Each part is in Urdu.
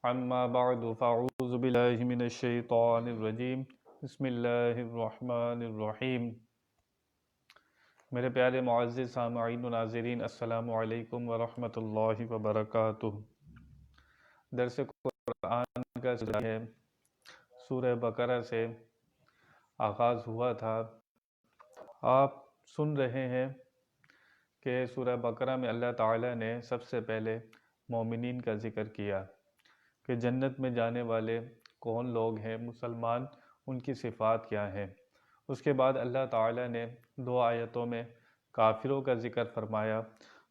اما بعد فاعوذ باللہ من الشیطان الرجیم بسم اللہ الرحمن الرحیم۔ میرے پیارے معزز سامعین و ناظرین، السلام علیکم ورحمۃ اللہ وبرکاتہ۔ درس قرآن کا سلسلہ ہے، سورہ بقرہ سے آغاز ہوا تھا۔ آپ سن رہے ہیں کہ سورہ بقرہ میں اللہ تعالیٰ نے سب سے پہلے مومنین کا ذکر کیا کہ جنت میں جانے والے کون لوگ ہیں، مسلمان، ان کی صفات کیا ہیں۔ اس کے بعد اللہ تعالیٰ نے 2 آیتوں میں کافروں کا ذکر فرمایا۔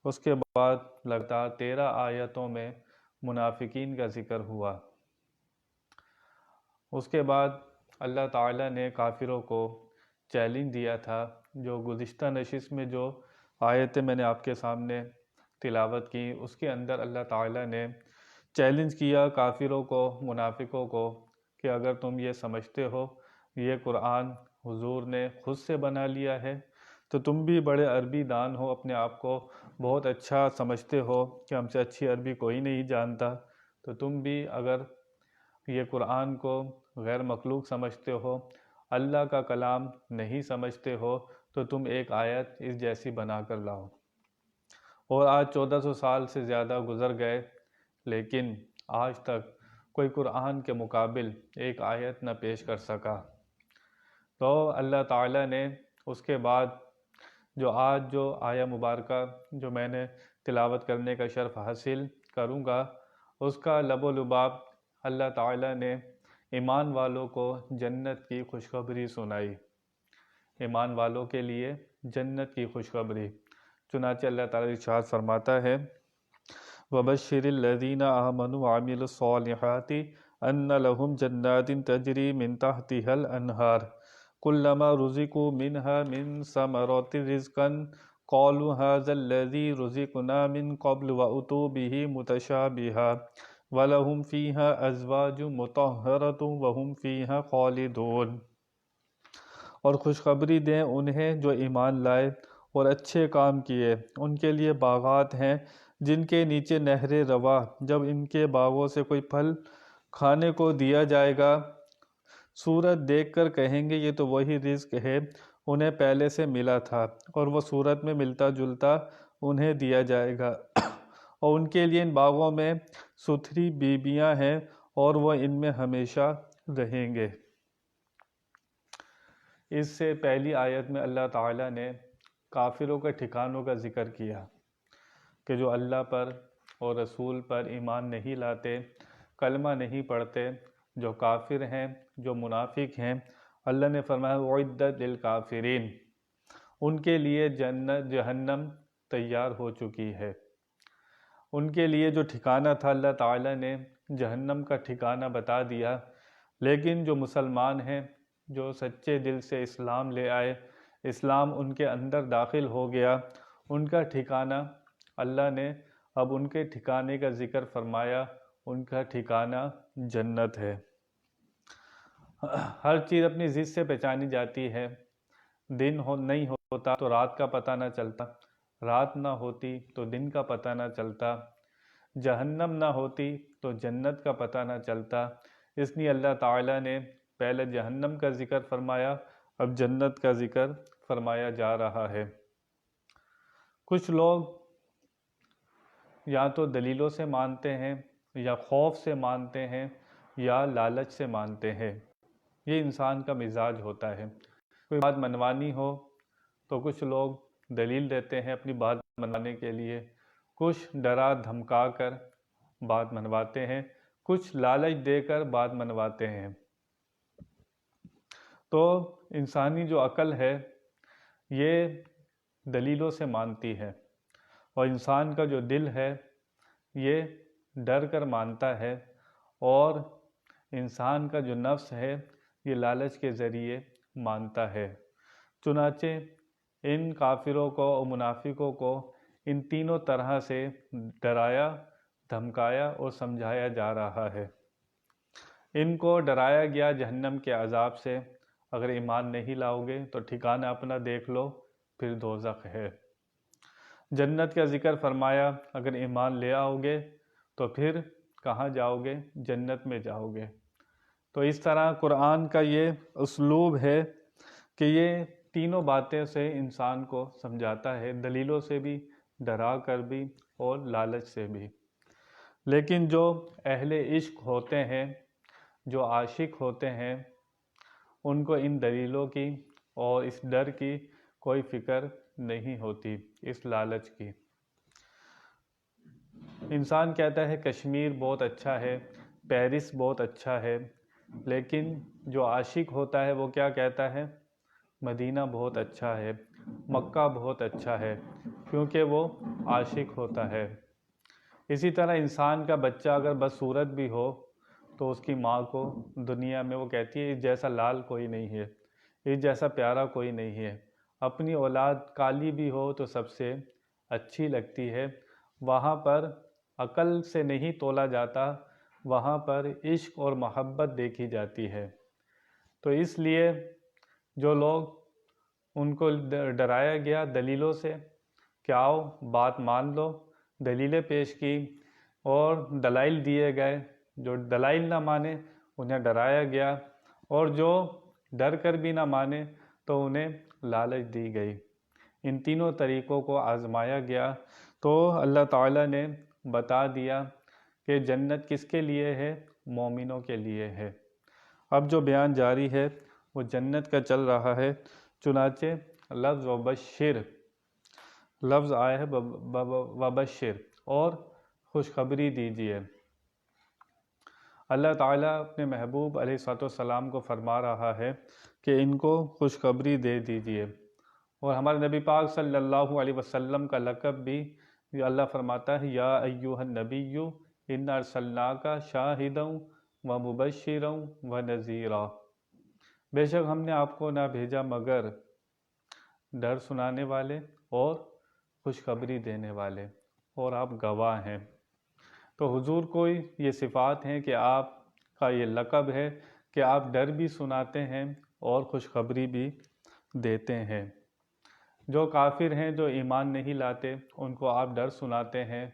اس کے بعد لگاتار 13 آیتوں میں منافقین کا ذکر ہوا۔ اس کے بعد اللہ تعالیٰ نے کافروں کو چیلنج دیا تھا، جو گزشتہ نشست میں جو آیتیں میں نے آپ کے سامنے تلاوت کی، اس کے اندر اللہ تعالیٰ نے چیلنج کیا کافروں کو، منافقوں کو، کہ اگر تم یہ سمجھتے ہو یہ قرآن حضور نے خود سے بنا لیا ہے، تو تم بھی بڑے عربی دان ہو، اپنے آپ کو بہت اچھا سمجھتے ہو کہ ہم سے اچھی عربی کوئی نہیں جانتا، تو تم بھی اگر یہ قرآن کو غیر مخلوق سمجھتے ہو، اللہ کا کلام نہیں سمجھتے ہو، تو تم ایک آیت اس جیسی بنا کر لاؤ۔ اور آج 1400 سال سے زیادہ گزر گئے، لیکن آج تک کوئی قرآن کے مقابل ایک آیت نہ پیش کر سکا۔ تو اللہ تعالیٰ نے اس کے بعد جو آیہ مبارکہ جو میں نے تلاوت کرنے کا شرف حاصل کروں گا، اس کا لب و لباب اللہ تعالیٰ نے ایمان والوں کو جنت کی خوشخبری سنائی، ایمان والوں کے لیے جنت کی خوشخبری۔ چنانچہ اللہ تعالیٰ ارشاد فرماتا ہے، وَبَشِّرِ الَّذِينَ آمَنُوا وَعَمِلُوا الصَّالِحَاتِ أَنَّ لَهُمْ جَنَّاتٍ تَجْرِي مِن تَحْتِهَا الْأَنْهَارُ كُلَّمَا رُزِقُوا مِنْهَا مِن ثَمَرَاتٍ رِزْقًا قَالُوا هَٰذَا الَّذِي رُزِقْنَا مِن قَبْلُ وَأُتُوا بِهِ مُتَشَابِهًا وَلَهُمْ فِيهَا أَزْوَاجٌ مُطَهَّرَةٌ وَهُمْ فِيهَا خَالِدُونَ۔ اور خوشخبری دیں انہیں جو ایمان لائے اور اچھے کام کیے، ان کے لیے باغات ہیں جن کے نیچے نہریں رواں، جب ان کے باغوں سے کوئی پھل کھانے کو دیا جائے گا، صورت دیکھ کر کہیں گے یہ تو وہی رزق ہے انہیں پہلے سے ملا تھا، اور وہ صورت میں ملتا جلتا انہیں دیا جائے گا۔ اور ان کے لیے ان باغوں میں ستھری بیویاں ہیں اور وہ ان میں ہمیشہ رہیں گے۔ اس سے پہلی آیت میں اللہ تعالیٰ نے کافروں کے ٹھکانوں کا ذکر کیا کہ جو اللہ پر اور رسول پر ایمان نہیں لاتے، کلمہ نہیں پڑھتے، جو کافر ہیں، جو منافق ہیں، اللہ نے فرمایا اعدت للکافرین، ان کے لیے جہنم تیار ہو چکی ہے۔ ان کے لیے جو ٹھکانہ تھا اللہ تعالیٰ نے جہنم کا ٹھکانہ بتا دیا، لیکن جو مسلمان ہیں، جو سچے دل سے اسلام لے آئے، اسلام ان کے اندر داخل ہو گیا، ان کا ٹھکانہ اللہ نے اب ان کے ٹھکانے کا ذکر فرمایا، ان کا ٹھکانہ جنت ہے۔ ہر چیز اپنی ضد سے پہچانی جاتی ہے، دن نہیں ہوتا تو رات کا پتہ نہ چلتا، رات نہ ہوتی تو دن کا پتہ نہ چلتا، جہنم نہ ہوتی تو جنت کا پتہ نہ چلتا۔ اس لیے اللہ تعالیٰ نے پہلے جہنم کا ذکر فرمایا، اب جنت کا ذکر فرمایا جا رہا ہے۔ کچھ لوگ یا تو دلیلوں سے مانتے ہیں، یا خوف سے مانتے ہیں، یا لالچ سے مانتے ہیں۔ یہ انسان کا مزاج ہوتا ہے۔ کوئی بات منوانی ہو تو کچھ لوگ دلیل دیتے ہیں اپنی بات منوانے کے لیے، کچھ ڈرا دھمکا کر بات منواتے ہیں، کچھ لالچ دے کر بات منواتے ہیں۔ تو انسانی جو عقل ہے یہ دلیلوں سے مانتی ہے، اور انسان کا جو دل ہے یہ ڈر کر مانتا ہے، اور انسان کا جو نفس ہے یہ لالچ کے ذریعے مانتا ہے۔ چنانچہ ان کافروں کو اور منافقوں کو ان تینوں طرح سے ڈرایا، دھمکایا اور سمجھایا جا رہا ہے۔ ان کو ڈرایا گیا جہنم کے عذاب سے، اگر ایمان نہیں لاؤ گے تو ٹھکانہ اپنا دیکھ لو، پھر دوزخ ہے۔ جنت کا ذکر فرمایا، اگر ایمان لے آؤ گے تو پھر کہاں جاؤ گے؟ جنت میں جاؤ گے۔ تو اس طرح قرآن کا یہ اسلوب ہے کہ یہ تینوں باتیں سے انسان کو سمجھاتا ہے، دلیلوں سے بھی، ڈرا کر بھی، اور لالچ سے بھی۔ لیکن جو اہل عشق ہوتے ہیں، جو عاشق ہوتے ہیں، ان کو ان دلیلوں کی اور اس ڈر کی کوئی فکر نہیں ہوتی، اس لالچ کی۔ انسان کہتا ہے کشمیر بہت اچھا ہے، پیرس بہت اچھا ہے، لیکن جو عاشق ہوتا ہے وہ کیا کہتا ہے؟ مدینہ بہت اچھا ہے، مکہ بہت اچھا ہے، کیونکہ وہ عاشق ہوتا ہے۔ اسی طرح انسان کا بچہ اگر بدصورت بھی ہو تو اس کی ماں کو دنیا میں وہ کہتی ہے اس جیسا لال کوئی نہیں ہے، اس جیسا پیارا کوئی نہیں ہے۔ اپنی اولاد کالی بھی ہو تو سب سے اچھی لگتی ہے۔ وہاں پر عقل سے نہیں تولا جاتا، وہاں پر عشق اور محبت دیکھی جاتی ہے۔ تو اس لیے جو لوگ ان کو ڈرایا گیا دلیلوں سے کہ آؤ بات مان لو، دلیلیں پیش کی اور دلائل دیے گئے، جو دلائل نہ مانے انہیں ڈرایا گیا، اور جو ڈر کر بھی نہ مانے تو انہیں لالچ دی گئی۔ ان تینوں طریقوں کو آزمایا گیا تو اللہ تعالیٰ نے بتا دیا کہ جنت کس کے لیے ہے؟ مومنوں کے لیے ہے۔ اب جو بیان جاری ہے وہ جنت کا چل رہا ہے، چنانچہ لفظ وبشر، لفظ آیا ہے وبشر، اور خوشخبری دیجیے۔ اللہ تعالیٰ اپنے محبوب علیہ الصلوۃ والسلام کو فرما رہا ہے کہ ان کو خوشخبری دے دیجیے۔ اور ہمارے نبی پاک صلی اللہ علیہ وسلم کا لقب بھی اللہ فرماتا ہے یا ایھا النبی انا ارسلناک شاہدا ومبشرا ونذیرا، بے شک ہم نے آپ کو نہ بھیجا مگر ڈر سنانے والے اور خوشخبری دینے والے، اور آپ گواہ ہیں۔ تو حضور کو یہ صفات ہیں کہ آپ کا یہ لقب ہے کہ آپ ڈر بھی سناتے ہیں اور خوشخبری بھی دیتے ہیں۔ جو کافر ہیں، جو ایمان نہیں لاتے، ان کو آپ ڈر سناتے ہیں،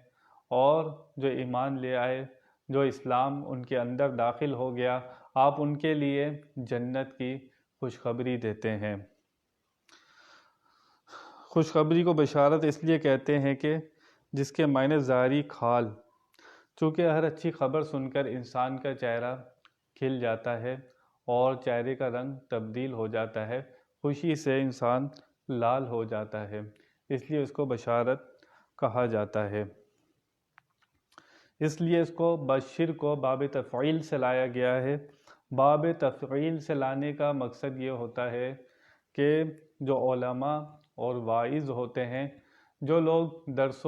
اور جو ایمان لے آئے، جو اسلام ان کے اندر داخل ہو گیا، آپ ان کے لیے جنت کی خوشخبری دیتے ہیں۔ خوشخبری کو بشارت اس لیے کہتے ہیں کہ جس کے معنی ظاہری کھال، چونکہ ہر اچھی خبر سن کر انسان کا چہرہ کھل جاتا ہے اور چہرے کا رنگ تبدیل ہو جاتا ہے، خوشی سے انسان لال ہو جاتا ہے، اس لیے اس کو بشارت کہا جاتا ہے۔ اس لیے اس کو بشر کو باب تفعیل سے لایا گیا ہے۔ باب تفعیل سے لانے کا مقصد یہ ہوتا ہے کہ جو علماء اور واعظ ہوتے ہیں، جو لوگ درس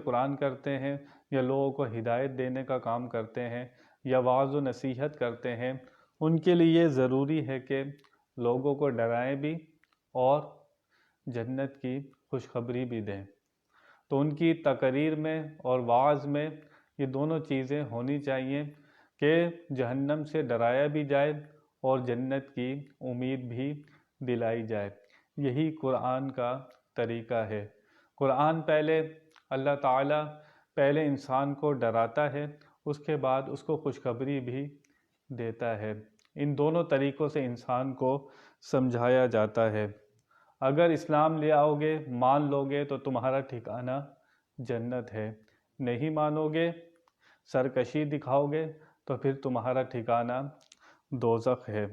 قرآن کرتے ہیں، یا لوگوں کو ہدایت دینے کا کام کرتے ہیں، یا وعظ و نصیحت کرتے ہیں، ان کے لیے یہ ضروری ہے کہ لوگوں کو ڈرائیں بھی اور جنت کی خوشخبری بھی دیں۔ تو ان کی تقریر میں اور وعظ میں یہ دونوں چیزیں ہونی چاہیے کہ جہنم سے ڈرایا بھی جائے اور جنت کی امید بھی دلائی جائے۔ یہی قرآن کا طریقہ ہے۔ قرآن پہلے اللہ تعالیٰ پہلے انسان کو ڈراتا ہے، اس کے بعد اس کو خوشخبری بھی دیتا ہے۔ ان دونوں طریقوں سے انسان کو سمجھایا جاتا ہے۔ اگر اسلام لے آؤ گے، مان لو گے تو تمہارا ٹھکانہ جنت ہے، نہیں مانو گے، سرکشی دکھاؤ گے تو پھر تمہارا ٹھکانہ دوزخ ہے۔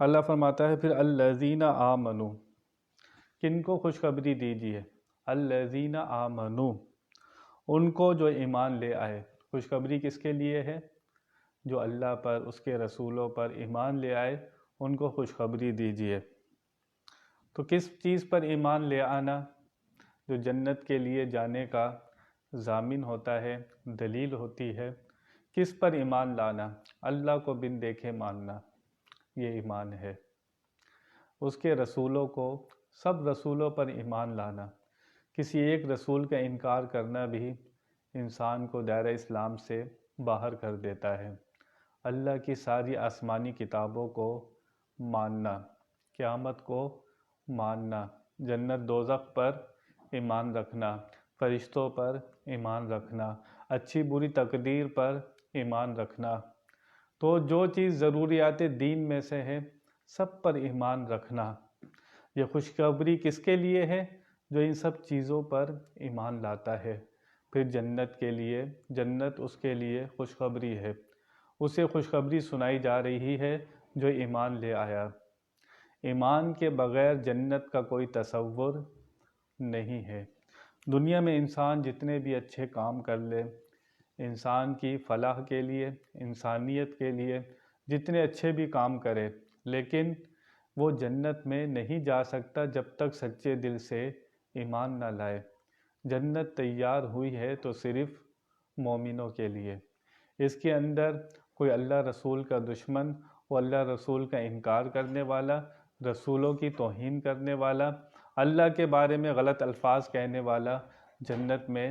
اللہ فرماتا ہے پھر الذین آمنوا، کن کو خوشخبری دیجیے؟ الذین آمنوا، ان کو جو ایمان لے آئے۔ خوشخبری کس کے لیے ہے؟ جو اللہ پر، اس کے رسولوں پر ایمان لے آئے، ان کو خوشخبری دیجیے۔ تو کس چیز پر ایمان لے آنا جو جنت کے لیے جانے کا ضامن ہوتا ہے، دلیل ہوتی ہے؟ کس پر ایمان لانا؟ اللہ کو بن دیکھے ماننا، یہ ایمان ہے۔ اس کے رسولوں کو، سب رسولوں پر ایمان لانا، کسی ایک رسول کا انکار کرنا بھی انسان کو دائرہ اسلام سے باہر کر دیتا ہے۔ اللہ کی ساری آسمانی کتابوں کو ماننا، قیامت کو ماننا، جنت دوزخ پر ایمان رکھنا، فرشتوں پر ایمان رکھنا، اچھی بری تقدیر پر ایمان رکھنا۔ تو جو چیز ضروریات دین میں سے ہے سب پر ایمان رکھنا۔ یہ خوشخبری کس کے لیے ہے؟ جو ان سب چیزوں پر ایمان لاتا ہے۔ پھر جنت کے لیے، جنت اس کے لیے خوشخبری ہے، اسے خوشخبری سنائی جا رہی ہے جو ایمان لے آیا۔ ایمان کے بغیر جنت کا کوئی تصور نہیں ہے۔ دنیا میں انسان جتنے بھی اچھے کام کر لے، انسان کی فلاح کے لیے، انسانیت کے لیے جتنے اچھے بھی کام کرے، لیکن وہ جنت میں نہیں جا سکتا جب تک سچے دل سے ایمان نہ لائے۔ جنت تیار ہوئی ہے تو صرف مومنوں کے لیے۔ اس کے اندر کوئی اللہ رسول کا دشمن اور اللہ رسول کا انکار کرنے والا، رسولوں کی توہین کرنے والا، اللہ کے بارے میں غلط الفاظ کہنے والا جنت میں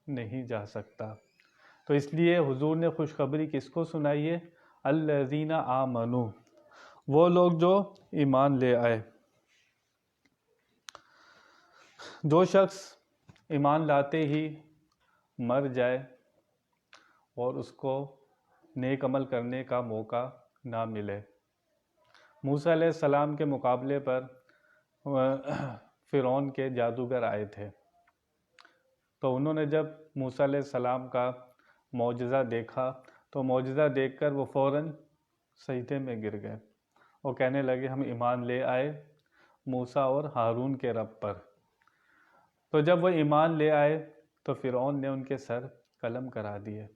نہیں جا سکتا۔ تو اس لیے حضور نے خوشخبری کس کو سنائی ہے؟ الذین آمنوا، وہ لوگ جو ایمان لے آئے۔ جو شخص ایمان لاتے ہی مر جائے اور اس کو نیک عمل کرنے کا موقع نہ ملے۔ موسیٰ علیہ السلام کے مقابلے پر فرعون کے جادوگر آئے تھے، تو انہوں نے جب موسیٰ علیہ السلام کا معجزہ دیکھا تو معجزہ دیکھ کر وہ فوراً سجدے میں گر گئے اور کہنے لگے ہم ایمان لے آئے موسیٰ اور ہارون کے رب پر۔ تو جب وہ ایمان لے آئے تو فرعون نے ان کے سر قلم کرا دیے۔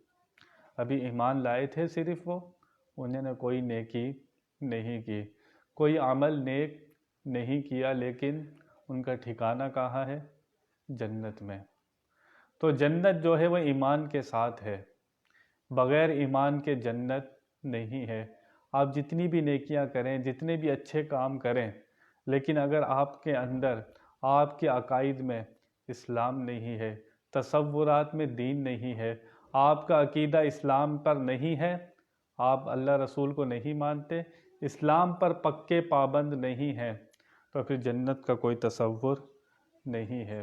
ابھی ایمان لائے تھے صرف وہ، انہوں نے کوئی نیکی نہیں کی، کوئی عمل نیک نہیں کیا، لیکن ان کا ٹھکانہ کہاں ہے؟ جنت میں۔ تو جنت جو ہے وہ ایمان کے ساتھ ہے، بغیر ایمان کے جنت نہیں ہے۔ آپ جتنی بھی نیکیاں کریں، جتنے بھی اچھے کام کریں، لیکن اگر آپ کے اندر، آپ کے عقائد میں اسلام نہیں ہے، تصورات میں دین نہیں ہے، آپ کا عقیدہ اسلام پر نہیں ہے، آپ اللہ رسول کو نہیں مانتے، اسلام پر پکے پابند نہیں ہیں، تو پھر جنت کا کوئی تصور نہیں ہے۔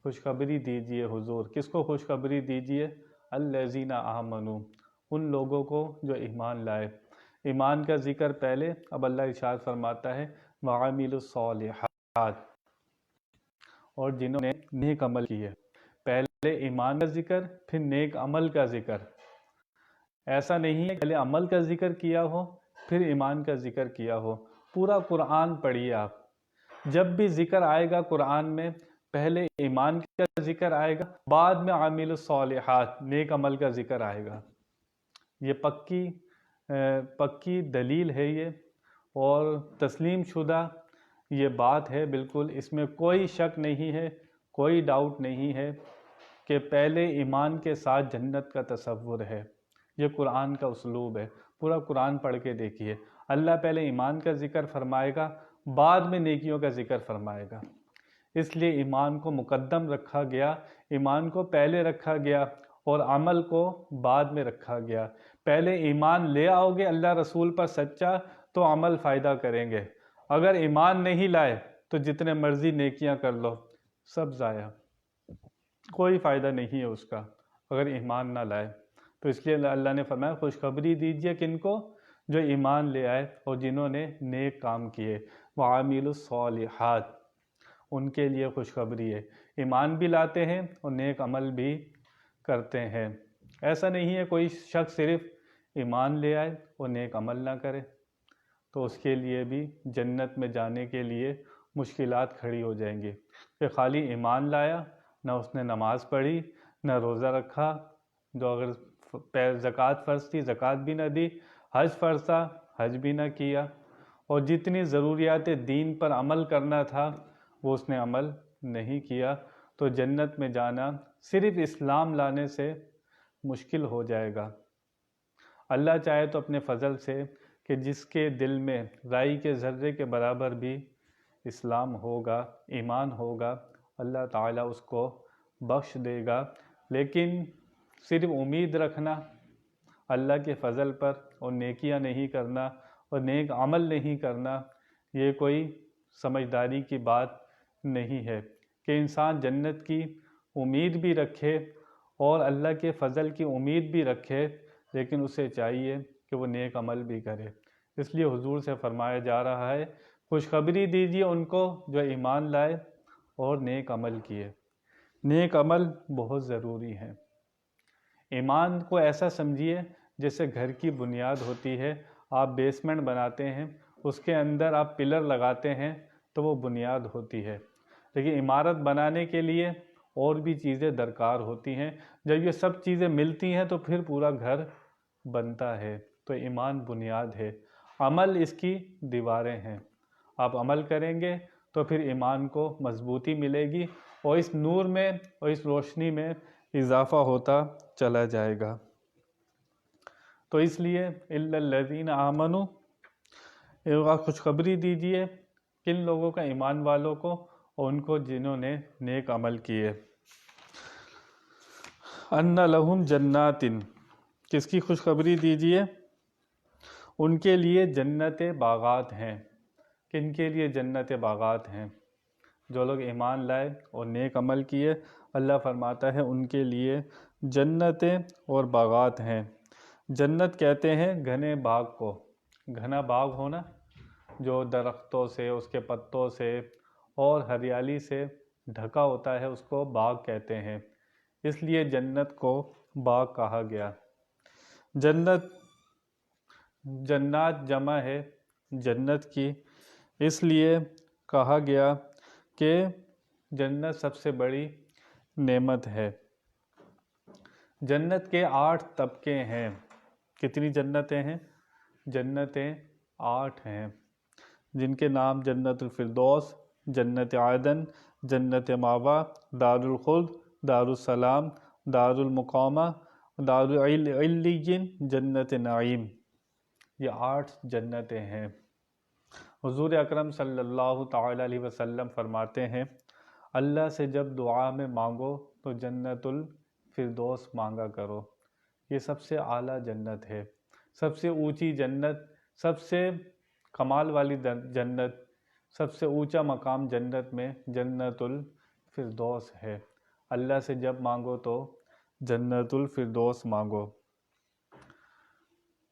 خوشخبری دیجئے حضور، کس کو خوشخبری دیجئے؟ الذین آمنوا، ان لوگوں کو جو ایمان لائے۔ ایمان کا ذکر پہلے، اب اللہ ارشاد فرماتا ہے وعملوا الصالحات، اور جنہوں نے نیک عمل کیے۔ پہلے ایمان کا ذکر، پھر نیک عمل کا ذکر۔ ایسا نہیں ہے کہ پہلے عمل کا ذکر کیا ہو پھر ایمان کا ذکر کیا ہو۔ پورا قرآن پڑھیے آپ، جب بھی ذکر آئے گا قرآن میں پہلے ایمان کا ذکر آئے گا، بعد میں عامل الصالحات، نیک عمل کا ذکر آئے گا۔ یہ پکی دلیل ہے یہ، اور تسلیم شدہ یہ بات ہے بالکل، اس میں کوئی شک نہیں ہے، کوئی ڈاؤٹ نہیں ہے کہ پہلے ایمان کے ساتھ جنت کا تصور ہے۔ یہ قرآن کا اسلوب ہے، پورا قرآن پڑھ کے دیکھیے، اللہ پہلے ایمان کا ذکر فرمائے گا، بعد میں نیکیوں کا ذکر فرمائے گا۔ اس لیے ایمان کو مقدم رکھا گیا، ایمان کو پہلے رکھا گیا اور عمل کو بعد میں رکھا گیا۔ پہلے ایمان لے آؤ گے اللہ رسول پر سچا تو عمل فائدہ کریں گے، اگر ایمان نہیں لائے تو جتنے مرضی نیکیاں کر لو سب ضائع، کوئی فائدہ نہیں ہے اس کا اگر ایمان نہ لائے۔ تو اس لیے اللہ نے فرمایا خوشخبری دیجئے کن کو؟ جو ایمان لے آئے اور جنہوں نے نیک کام کیے، وعاملوا الصالحات، ان کے لیے خوشخبری ہے۔ ایمان بھی لاتے ہیں اور نیک عمل بھی کرتے ہیں۔ ایسا نہیں ہے کوئی شخص صرف ایمان لے آئے اور نیک عمل نہ کرے، تو اس کے لیے بھی جنت میں جانے کے لیے مشکلات کھڑی ہو جائیں گی کہ خالی ایمان لایا، نہ اس نے نماز پڑھی، نہ روزہ رکھا، جو اگر زکوٰۃ فرض تھی زکوٰۃ بھی نہ دی، حج فرض تھا حج بھی نہ کیا، اور جتنی ضروریات دین پر عمل کرنا تھا وہ اس نے عمل نہیں کیا، تو جنت میں جانا صرف اسلام لانے سے مشکل ہو جائے گا۔ اللہ چاہے تو اپنے فضل سے کہ جس کے دل میں رائی کے ذرے کے برابر بھی اسلام ہوگا، ایمان ہوگا، اللہ تعالیٰ اس کو بخش دے گا، لیکن صرف امید رکھنا اللہ کے فضل پر اور نیکیاں نہیں کرنا اور نیک عمل نہیں کرنا، یہ کوئی سمجھداری کی بات نہیں ہے کہ انسان جنت کی امید بھی رکھے اور اللہ کے فضل کی امید بھی رکھے، لیکن اسے چاہیے کہ وہ نیک عمل بھی کرے۔ اس لیے حضور سے فرمایا جا رہا ہے خوشخبری دیجیے ان کو جو ایمان لائے اور نیک عمل کیے۔ نیک عمل بہت ضروری ہے۔ ایمان کو ایسا سمجھیے جیسے گھر کی بنیاد ہوتی ہے، آپ بیسمنٹ بناتے ہیں، اس کے اندر آپ پلر لگاتے ہیں تو وہ بنیاد ہوتی ہے، لیکن عمارت بنانے کے لیے اور بھی چیزیں درکار ہوتی ہیں۔ جب یہ سب چیزیں ملتی ہیں تو پھر پورا گھر بنتا ہے۔ تو ایمان بنیاد ہے، عمل اس کی دیواریں ہیں۔ آپ عمل کریں گے تو پھر ایمان کو مضبوطی ملے گی اور اس نور میں اور اس روشنی میں اضافہ ہوتا چلا جائے گا۔ تو اس لیے اِلَّا الَّذِينَ آمَنُوا، خوشخبری دیجیے کن لوگوں کا؟ ایمان والوں کو، اور ان کو جنہوں نے نیک عمل کیے۔ أَنَّ لَهُمْ جَنَّاتٍ، کس کی خوشخبری دیجیے؟ ان کے لیے جنت باغات ہیں۔ کن کے لیے جنت باغات ہیں؟ جو لوگ ایمان لائے اور نیک عمل کیے، اللہ فرماتا ہے ان کے لیے جنتیں اور باغات ہیں۔ جنت کہتے ہیں گھنے باغ کو، گھنا باغ ہونا جو درختوں سے، اس کے پتوں سے اور ہریالی سے ڈھکا ہوتا ہے، اس کو باغ کہتے ہیں۔ اس لیے جنت کو باغ کہا گیا۔ جنات جمع ہے جنت کی، اس لیے کہا گیا کہ جنت سب سے بڑی نعمت ہے۔ جنت کے 8 طبقے ہیں۔ کتنی جنتیں ہیں؟ جنتیں 8 ہیں، جن کے نام جنت الفردوس، جنت عدن، جنت مأویٰ، دار الخلد، دار السلام، دار المقامہ، دار علیین، جنت نعیم، یہ 8 جنتیں ہیں۔ حضور اکرم صلی اللہ تعالیٰ علیہ وسلم فرماتے ہیں اللہ سے جب دعا میں مانگو تو جنت الفردوس مانگا کرو۔ یہ سب سے اعلیٰ جنت ہے، سب سے اونچی جنت، سب سے کمال والی جنت، سب سے اونچا مقام جنت میں جنت الفردوس ہے۔ اللہ سے جب مانگو تو جنت الفردوس مانگو۔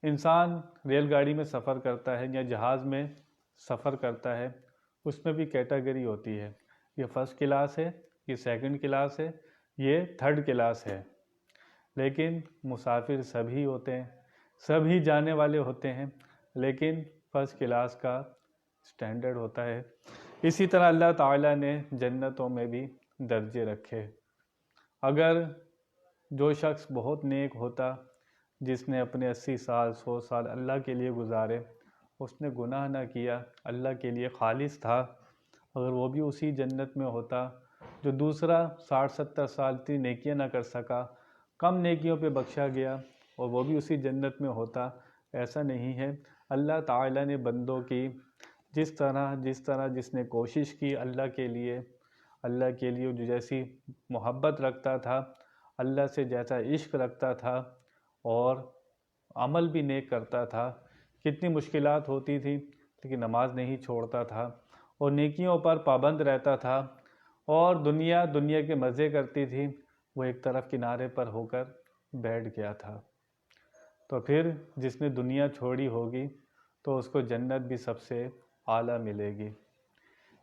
انسان ریل گاڑی میں سفر کرتا ہے یا جہاز میں سفر کرتا ہے، اس میں بھی کیٹیگری ہوتی ہے، یہ فرسٹ کلاس ہے، یہ سیکنڈ کلاس ہے، یہ تھرڈ کلاس ہے، لیکن مسافر سبھی ہوتے ہیں، سبھی جانے والے ہوتے ہیں، لیکن فرسٹ کلاس کا سٹینڈرڈ ہوتا ہے۔ اسی طرح اللہ تعالیٰ نے جنتوں میں بھی درجے رکھے۔ اگر جو شخص بہت نیک ہوتا، جس نے اپنے 80 سال 100 سال اللہ کے لیے گزارے، اس نے گناہ نہ کیا، اللہ کے لیے خالص تھا، اگر وہ بھی اسی جنت میں ہوتا۔ جو دوسرا 60-70 سال تھی نیکیاں نہ کر سکا، کم نیکیوں پہ بخشا گیا، اور وہ بھی اسی جنت میں ہوتا، ایسا نہیں ہے۔ اللہ تعالیٰ نے بندوں کی جس طرح جس نے کوشش کی اللہ کے لیے جو جیسی محبت رکھتا تھا، اللہ سے جیسا عشق رکھتا تھا اور عمل بھی نیک کرتا تھا، کتنی مشکلات ہوتی تھی لیکن نماز نہیں چھوڑتا تھا اور نیکیوں پر پابند رہتا تھا، اور دنیا کے مزے کرتی تھی، وہ ایک طرف کنارے پر ہو کر بیٹھ گیا تھا۔ تو پھر جس نے دنیا چھوڑی ہوگی تو اس کو جنت بھی سب سے اعلیٰ ملے گی۔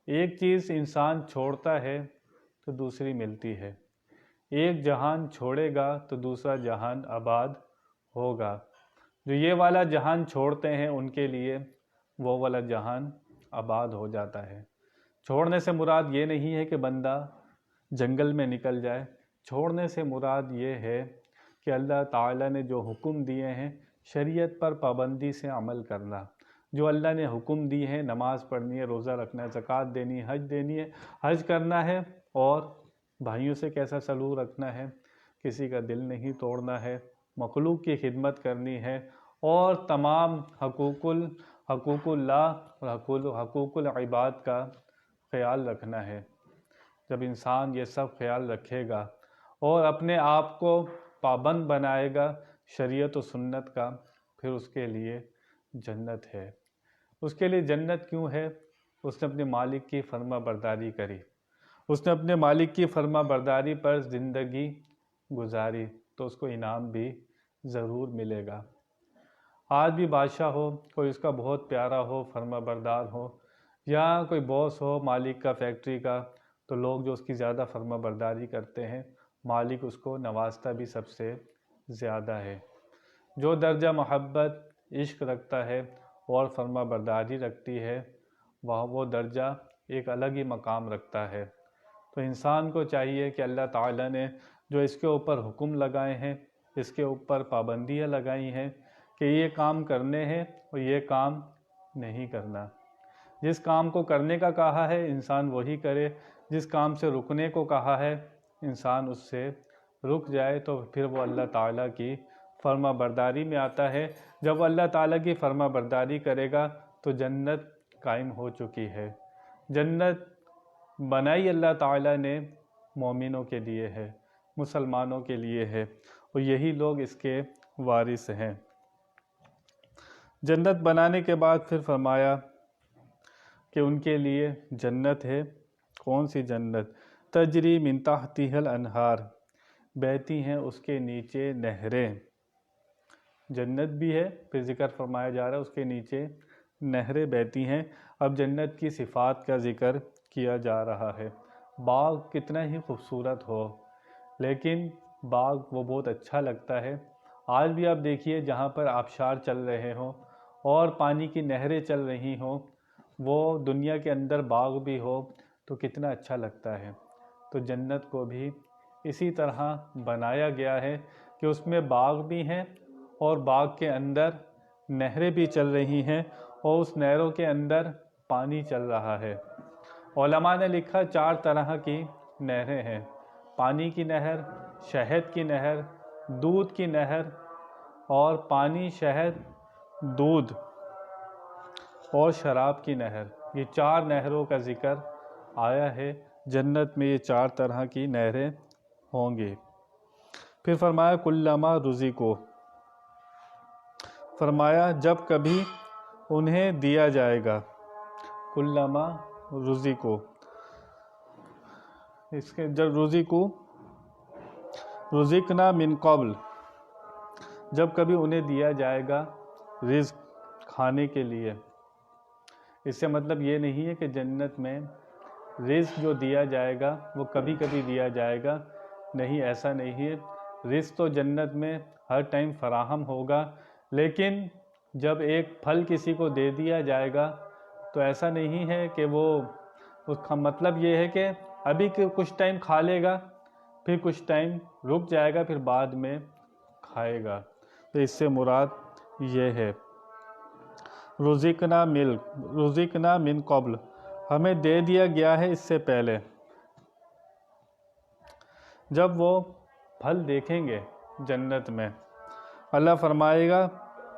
ایک چیز انسان چھوڑتا ہے تو دوسری ملتی ہے، ایک جہان چھوڑے گا تو دوسرا جہان آباد ہوگا۔ جو یہ والا جہان چھوڑتے ہیں ان کے لیے وہ والا جہان آباد ہو جاتا ہے۔ چھوڑنے سے مراد یہ نہیں ہے کہ بندہ جنگل میں نکل جائے، چھوڑنے سے مراد یہ ہے کہ اللہ تعالیٰ نے جو حکم دیے ہیں شریعت پر پابندی سے عمل کرنا، جو اللہ نے حکم دی ہے، نماز پڑھنی ہے، روزہ رکھنا ہے، زکوٰۃ دینی ہے، حج دینی ہے، حج کرنا ہے، اور بھائیوں سے کیسا سلوک رکھنا ہے، کسی کا دل نہیں توڑنا ہے، مخلوق کی خدمت کرنی ہے، اور تمام حقوق اللہ اور حقوق العباد کا خیال رکھنا ہے۔ جب انسان یہ سب خیال رکھے گا اور اپنے آپ کو پابند بنائے گا شریعت و سنت کا، پھر اس کے لیے جنت ہے۔ اس کے لیے جنت کیوں ہے؟ اس نے اپنے مالک کی فرما برداری کری، اس نے اپنے مالک کی فرما برداری پر زندگی گزاری تو اس کو انعام بھی ضرور ملے گا۔ آج بھی بادشاہ ہو، کوئی اس کا بہت پیارا ہو، فرما بردار ہو، یا کوئی باس ہو مالک کا فیکٹری کا، تو لوگ جو اس کی زیادہ فرما برداری کرتے ہیں، مالک اس کو نوازتا بھی سب سے زیادہ ہے۔ جو درجہ محبت، عشق رکھتا ہے اور فرما برداری رکھتی ہے، وہ درجہ ایک الگ ہی مقام رکھتا ہے۔ تو انسان کو چاہیے کہ اللہ تعالیٰ نے جو اس کے اوپر حکم لگائے ہیں، اس کے اوپر پابندیاں لگائی ہیں کہ یہ کام کرنے ہیں اور یہ کام نہیں کرنا۔ جس کام کو کرنے کا کہا ہے انسان وہی کرے، جس کام سے رکنے کو کہا ہے انسان اس سے رک جائے، تو پھر وہ اللہ تعالیٰ کی فرما برداری میں آتا ہے۔ جب وہ اللہ تعالیٰ کی فرما برداری کرے گا تو جنت قائم ہو چکی ہے۔ جنت بنائی اللہ تعالیٰ نے مومنوں کے لیے ہے، مسلمانوں کے لیے ہے، اور یہی لوگ اس کے وارث ہیں۔ جنت بنانے کے بعد پھر فرمایا کہ ان کے لیے جنت ہے۔ کون سی جنت؟ تجری من تحتها الانہار، بہتی ہیں اس کے نیچے نہریں۔ جنت بھی ہے، پھر ذکر فرمایا جا رہا ہے اس کے نیچے نہریں بہتی ہیں۔ اب جنت کی صفات کا ذکر کیا جا رہا ہے۔ باغ کتنا ہی خوبصورت ہو، لیکن باغ وہ بہت اچھا لگتا ہے۔ آج بھی آپ دیکھیے جہاں پر آبشار چل رہے ہوں اور پانی کی نہریں چل رہی ہوں، وہ دنیا کے اندر باغ بھی ہو تو کتنا اچھا لگتا ہے۔ تو جنت کو بھی اسی طرح بنایا گیا ہے کہ اس میں باغ بھی ہیں اور باغ کے اندر نہریں بھی چل رہی ہیں اور اس نہروں کے اندر پانی چل رہا ہے۔ علماء نے لکھا 4 طرح کی نہریں ہیں: پانی کی نہر، شہد کی نہر، دودھ کی نہر، اور پانی، شہد، دودھ اور شراب کی نہر۔ یہ 4 نہروں کا ذکر آیا ہے۔ جنت میں یہ 4 طرح کی نہریں ہوں گی۔ پھر فرمایا کلما رزقو، فرمایا جب کبھی انہیں دیا جائے گا۔ کلما رزقو، اس کے جب رزقو، رزقنا من قبل، جب کبھی انہیں دیا جائے گا رزق کھانے کے لیے۔ اس سے مطلب یہ نہیں ہے کہ جنت میں رزق جو دیا جائے گا وہ کبھی کبھی دیا جائے گا، نہیں، ایسا نہیں ہے۔ رزق تو جنت میں ہر ٹائم فراہم ہوگا، لیکن جب ایک پھل کسی کو دے دیا جائے گا تو ایسا نہیں ہے کہ وہ، اس کا مطلب یہ ہے کہ ابھی کچھ ٹائم کھا لے گا، پھر کچھ ٹائم رک جائے گا، پھر بعد میں کھائے گا۔ تو اس سے مراد یہ ہے رزقنا من قبل، ہمیں دے دیا گیا ہے اس سے پہلے۔ جب وہ پھل دیکھیں گے جنت میں، اللہ فرمائے گا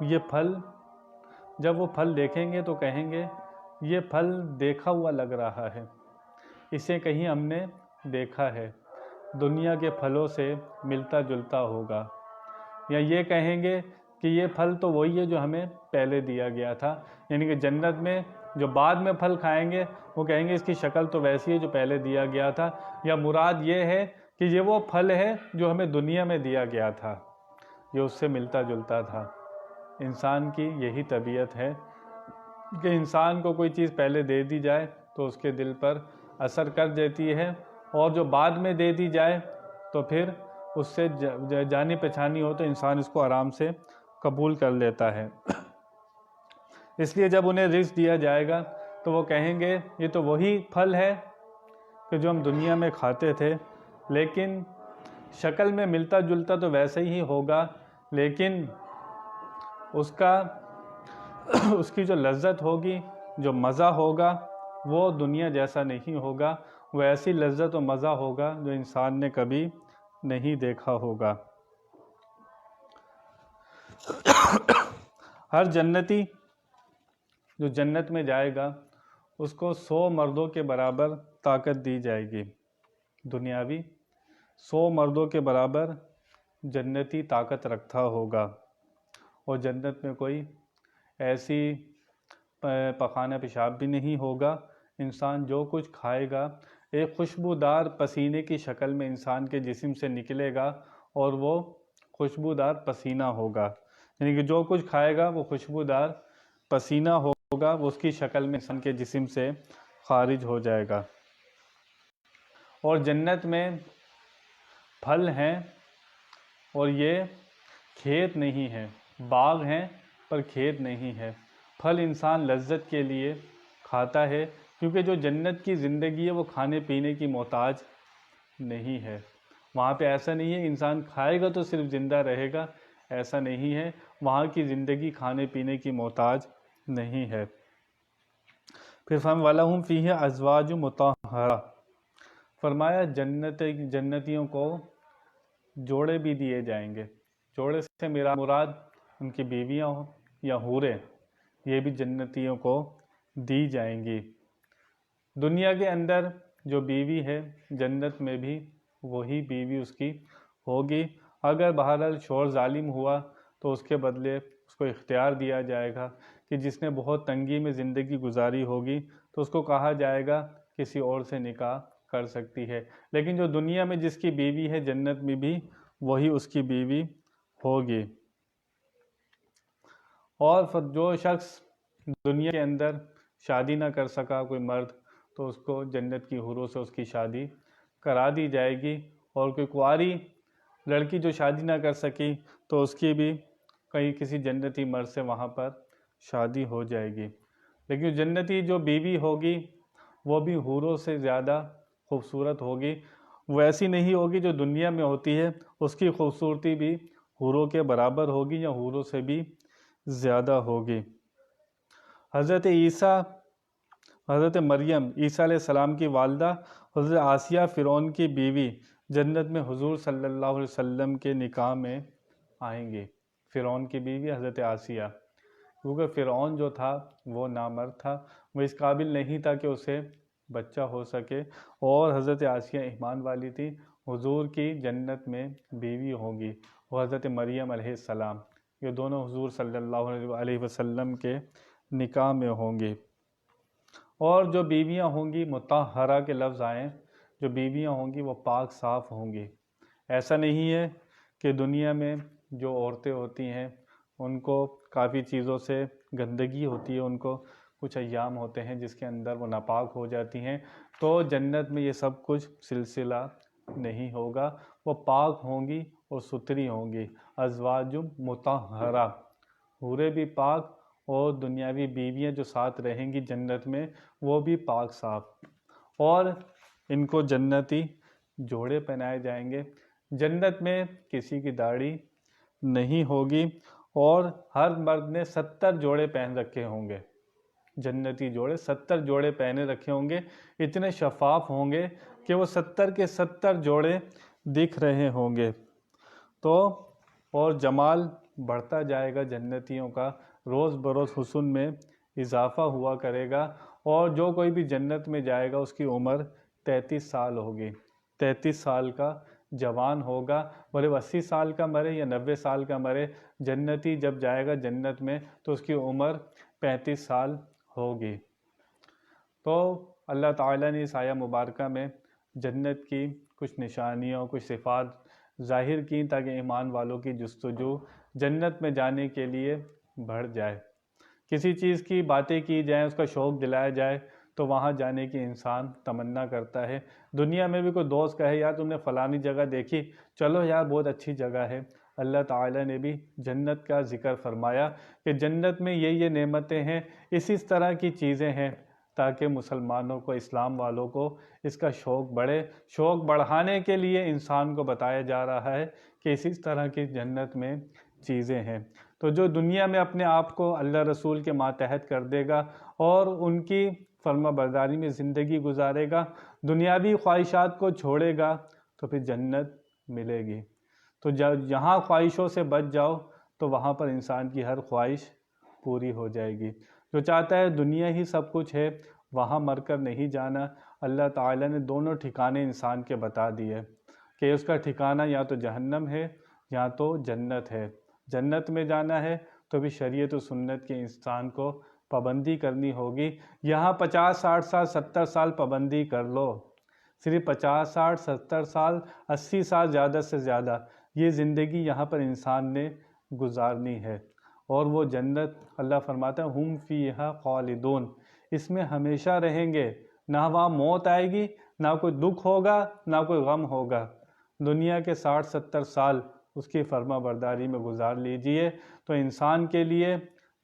یہ پھل، جب وہ پھل دیکھیں گے تو کہیں گے یہ پھل دیکھا ہوا لگ رہا ہے، اسے کہیں ہم نے دیکھا ہے، دنیا کے پھلوں سے ملتا جلتا ہوگا۔ یا یہ کہیں گے کہ یہ پھل تو وہی ہے جو ہمیں پہلے دیا گیا تھا، یعنی کہ جنت میں جو بعد میں پھل کھائیں گے وہ کہیں گے اس کی شکل تو ویسی ہے جو پہلے دیا گیا تھا، یا مراد یہ ہے کہ یہ وہ پھل ہے جو ہمیں دنیا میں دیا گیا تھا، یہ اس سے ملتا جلتا تھا۔ انسان کی یہی طبیعت ہے کہ انسان کو کوئی چیز پہلے دے دی جائے تو اس کے دل پر اثر کر دیتی ہے، اور جو بعد میں دے دی جائے تو پھر اس سے جانی پہچانی ہو تو انسان اس کو آرام سے قبول کر لیتا ہے۔ اس لیے جب انہیں رزق دیا جائے گا تو وہ کہیں گے یہ تو وہی پھل ہے کہ جو ہم دنیا میں کھاتے تھے، لیکن شکل میں ملتا جلتا تو ویسے ہی ہوگا، لیکن اس کی جو لذت ہوگی، جو مزہ ہوگا، وہ دنیا جیسا نہیں ہوگا، وہ ایسی لذت و مزہ ہوگا جو انسان نے کبھی نہیں دیکھا ہوگا۔ ہر جنتی جو جنت میں جائے گا اس کو 100 مردوں کے برابر طاقت دی جائے گی، دنیاوی 100 مردوں کے برابر جنتی طاقت رکھتا ہوگا، اور جنت میں کوئی ایسی پخانہ پیشاب بھی نہیں ہوگا۔ انسان جو کچھ کھائے گا ایک خوشبودار پسینے کی شکل میں انسان کے جسم سے نکلے گا، اور وہ خوشبودار پسینہ ہوگا، یعنی کہ جو کچھ کھائے گا وہ خوشبودار پسینہ ہوگا، وہ اس کی شکل میں انسان کے جسم سے خارج ہو جائے گا۔ اور جنت میں پھل ہیں، اور یہ کھیت نہیں ہے، باغ ہیں پر کھیت نہیں ہے۔ پھل انسان لذت کے لیے کھاتا ہے، کیونکہ جو جنت کی زندگی ہے وہ کھانے پینے کی محتاج نہیں ہے۔ وہاں پہ ایسا نہیں ہے انسان کھائے گا تو صرف زندہ رہے گا، ایسا نہیں ہے، وہاں کی زندگی کھانے پینے کی محتاج نہیں ہے۔ پھر وَلَهُمْ فِيهَا أَزْوَاجٌ مُطَهَّرَةٌ، فرمایا جنتیوں کو جوڑے بھی دیے جائیں گے۔ جوڑے سے میرا مراد ان کی بیویاں ہوں یا حوریں، یہ بھی جنتیوں کو دی جائیں گی۔ دنیا کے اندر جو بیوی ہے جنت میں بھی وہی بیوی اس کی ہوگی۔ اگر بہرحال شوہر ظالم ہوا تو اس کے بدلے اس کو اختیار دیا جائے گا کہ جس نے بہت تنگی میں زندگی گزاری ہوگی تو اس کو کہا جائے گا کسی اور سے نکاح کر سکتی ہے، لیکن جو دنیا میں جس کی بیوی ہے جنت میں بھی وہی اس کی بیوی ہوگی۔ اور جو شخص دنیا کے اندر شادی نہ کر سکا کوئی مرد، تو اس کو جنت کی حوروں سے اس کی شادی کرا دی جائے گی۔ اور کوئی کنواری لڑکی جو شادی نہ کر سکی تو اس کی بھی کسی جنتی مرد سے وہاں پر شادی ہو جائے گی۔ لیکن جنتی جو بیوی ہوگی وہ بھی حوروں سے زیادہ خوبصورت ہوگی، وہ ایسی نہیں ہوگی جو دنیا میں ہوتی ہے، اس کی خوبصورتی بھی حوروں کے برابر ہوگی یا حوروں سے بھی زیادہ ہوگی۔ حضرت عیسیٰ، حضرت مریم عیسیٰ علیہ السلام کی والدہ، حضرت آسیہ فرعون کی بیوی جنت میں حضور صلی اللہ علیہ وسلم کے نکاح میں آئیں گی۔ فرعون کی بیوی حضرت آسیہ، کیونکہ فرعون جو تھا وہ نامرد تھا، وہ اس قابل نہیں تھا کہ اسے بچہ ہو سکے، اور حضرت آسیہ ایمان والی تھی، حضور کی جنت میں بیوی ہوں گی، اور حضرت مریم علیہ السلام، یہ دونوں حضور صلی اللہ علیہ وسلم کے نکاح میں ہوں گی۔ اور جو بیویاں ہوں گی، مطہرہ کے لفظ آئیں، جو بیویاں ہوں گی وہ پاک صاف ہوں گی۔ ایسا نہیں ہے کہ دنیا میں جو عورتیں ہوتی ہیں ان کو کافی چیزوں سے گندگی ہوتی ہے، ان کو کچھ ایام ہوتے ہیں جس کے اندر وہ ناپاک ہو جاتی ہیں، تو جنت میں یہ سب کچھ سلسلہ نہیں ہوگا، وہ پاک ہوں گی اور ستھری ہوں گی۔ ازواج مطہرہ، حوریں بھی پاک، اور دنیاوی بیویاں جو ساتھ رہیں گی جنت میں وہ بھی پاک صاف، اور ان کو جنتی جوڑے پہنائے جائیں گے۔ جنت میں کسی کی داڑھی نہیں ہوگی، اور ہر مرد نے 70 جوڑے پہن رکھے ہوں گے، جنتی جوڑے 70 جوڑے پہنے رکھے ہوں گے، اتنے شفاف ہوں گے کہ وہ 70 کے 70 جوڑے دکھ رہے ہوں گے۔ تو اور جمال بڑھتا جائے گا جنتیوں کا، روز بروز حسن میں اضافہ ہوا کرے گا، اور جو کوئی بھی جنت میں جائے گا اس کی عمر 33 سال ہوگی، 33 سال کا جوان ہوگا، بھلے 80 سال کا مرے یا 90 سال کا مرے، جنتی جب جائے گا جنت میں تو اس کی عمر 35 سال ہوگی۔ تو اللہ تعالیٰ نے اس آیہ مبارکہ میں جنت کی کچھ نشانیوں، کچھ صفات ظاہر کی تاکہ ایمان والوں کی جستجو جنت میں جانے کے لیے بڑھ جائے۔ کسی چیز کی باتیں کی جائیں، اس کا شوق دلایا جائے تو وہاں جانے کی انسان تمنا کرتا ہے۔ دنیا میں بھی کوئی دوست کہے یار تم نے فلانی جگہ دیکھی، چلو یار بہت اچھی جگہ ہے۔ اللہ تعالیٰ نے بھی جنت کا ذکر فرمایا کہ جنت میں یہ نعمتیں ہیں، اسی طرح کی چیزیں ہیں، تاکہ مسلمانوں کو، اسلام والوں کو اس کا شوق بڑھے۔ شوق بڑھانے کے لیے انسان کو بتایا جا رہا ہے کہ اسی طرح کی جنت میں چیزیں ہیں۔ تو جو دنیا میں اپنے آپ کو اللہ رسول کے ماتحت کر دے گا اور ان کی فرما برداری میں زندگی گزارے گا، دنیاوی خواہشات کو چھوڑے گا، تو پھر جنت ملے گی۔ تو جہاں خواہشوں سے بچ جاؤ تو وہاں پر انسان کی ہر خواہش پوری ہو جائے گی۔ جو چاہتا ہے دنیا ہی سب کچھ ہے، وہاں مر کر نہیں جانا، اللہ تعالیٰ نے دونوں ٹھکانے انسان کے بتا دیے کہ اس کا ٹھکانہ یا تو جہنم ہے یا تو جنت ہے۔ جنت میں جانا ہے تو بھی شریعت و سنت کے انسان کو پابندی کرنی ہوگی۔ یہاں 50 60 سال 70 سال پابندی کر لو، صرف 50 60 70 سال 80 سال زیادہ سے زیادہ، یہ زندگی یہاں پر انسان نے گزارنی ہے، اور وہ جنت اللہ فرماتا ہے ہم فیہا خالدون، اس میں ہمیشہ رہیں گے، نہ وہاں موت آئے گی، نہ کوئی دکھ ہوگا، نہ کوئی غم ہوگا۔ دنیا کے 60-70 سال اس کی فرما برداری میں گزار لیجئے تو انسان کے لیے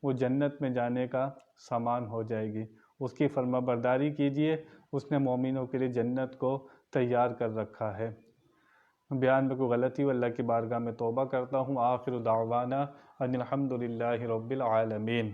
وہ جنت میں جانے کا سامان ہو جائے گی۔ اس کی فرما برداری کیجئے، اس نے مومنوں کے لیے جنت کو تیار کر رکھا ہے۔ بیان میں کوئی غلطی ہو اللہ کی بارگاہ میں توبہ کرتا ہوں۔ آخر دعوانا ان الحمد للہ رب العالمین۔